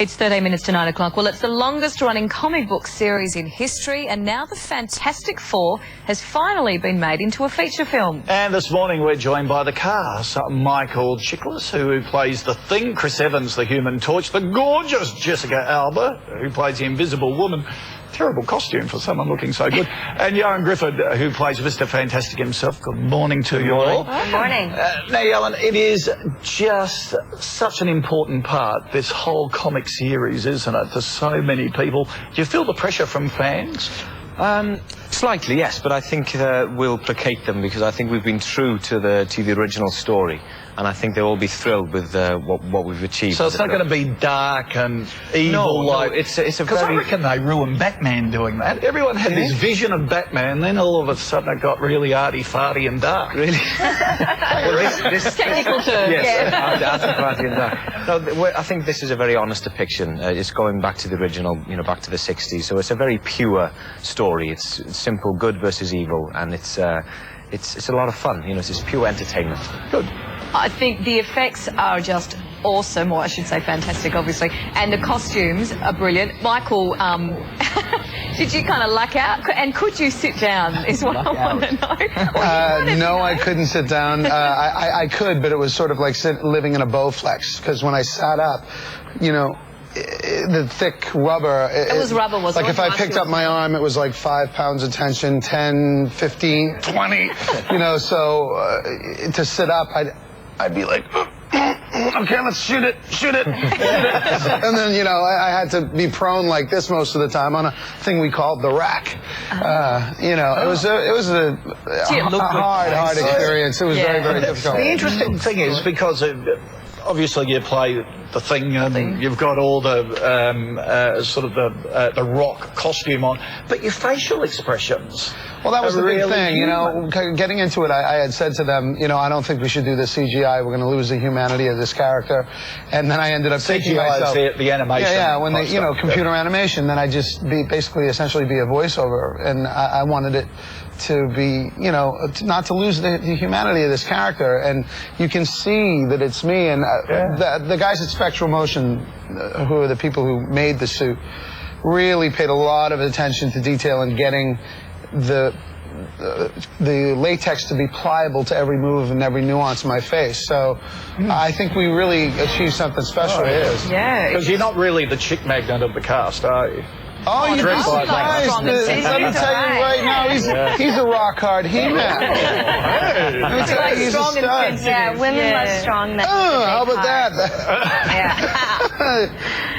It's 13 minutes to 9 o'clock. Well, it's the longest-running comic book series in history, and now the Fantastic Four has finally been made into a feature film. And this morning we're joined by the cast. Michael Chiklis, who plays the Thing, Chris Evans, the Human Torch, the gorgeous Jessica Alba, who plays the Invisible Woman. Terrible costume for someone looking so good. And Ioan Gruffudd, who plays Mr. Fantastic himself. Good morning to you all. Good morning. Now, Ioan, it is just such an important part, this whole comic series, isn't it, to so many people. Do you feel the pressure from fans? Slightly, yes, but I think we'll placate them because I think we've been true to the original story, and I think they'll all be thrilled with what we've achieved. So it's not going to be dark and evil like... No, it's a Because very... I reckon they ruined Batman doing that. Everyone had this vision of Batman, then all of a sudden it got really arty-farty and dark. Really? Well, this Technical term. Yes, arty-farty and dark. No, I think this is a very honest depiction. It's going back to the original, back to the 60s, so it's a very pure story. It's simple, good versus evil, and it's a lot of fun. It's just pure entertainment. Good. I think the effects are just awesome, or I should say fantastic, obviously, and the costumes are brilliant. Michael, did you kind of luck out? And could you sit down is what I want to know. No, I couldn't sit down. I could, but it was sort of like living in a Bowflex, because when I sat up, the thick rubber... It was rubber, wasn't it? Like if I picked up my arm, it was like 5 pounds of tension, 10, 15, 20, so to sit up, I'd be like, okay, let's shoot it. And then, I had to be prone like this most of the time on a thing we called the rack. It was a hard experience. It was very, very difficult. The interesting thing is, because obviously you play the Thing, and you've got all the the rock costume on, but your facial expressions. Well, that was the big really thing, Getting into it, I had said to them, I don't think we should do the CGI. We're going to lose the humanity of this character. And then I ended up taking myself... the animation. Yeah, when they, computer animation, then I just essentially be a voiceover. And I wanted it to be, not to lose the humanity of this character. And you can see that it's me. And the guys at Spectral Motion, who are the people who made the suit, really paid a lot of attention to detail in getting the latex to be pliable to every move and every nuance of my face. So I think we really achieved something special. Yeah. Because you're not really the chick magnet of the cast, are you? Oh, you'd be surprised. Let me tell you right now, he's a rock hard He-Man. Let me tell you, he's a stud. Yeah, women love strong men. Oh, how about that?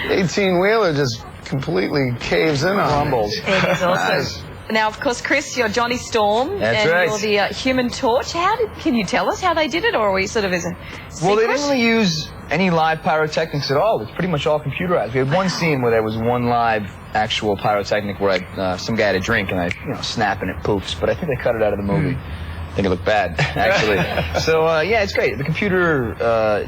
18-wheeler just completely caves in on Crumbles. It is awesome. Now, of course, Chris, you're Johnny Storm, That's and right. you're the Human Torch. Can you tell us how they did it, or are we sort of as a secret? Well, they didn't really use any live pyrotechnics at all. It's pretty much all computerized. We had one scene where there was one live actual pyrotechnic where some guy had a drink and I snap and it poofs, but I think they cut it out of the movie. I think it looked bad, actually. So, yeah, it's great. The computer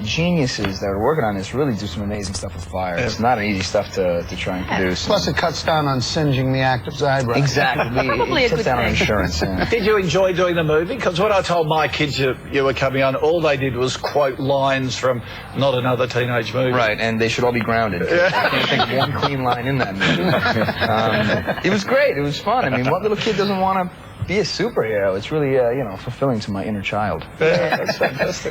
geniuses that are working on this really do some amazing stuff with fire. It's not an easy stuff to try and produce. Plus, it cuts down on singeing the actor's eyebrows. Exactly. Probably it a cuts good down on thing. insurance. Yeah. Did you enjoy doing the movie? Because when I told my kids you were coming on, all they did was quote lines from Not Another Teenage Movie. Right, and they should all be grounded. I can't think of one clean line in that movie. It was great. It was fun. I mean, what little kid doesn't want to be a superhero? It's really, fulfilling to my inner child. That's fantastic.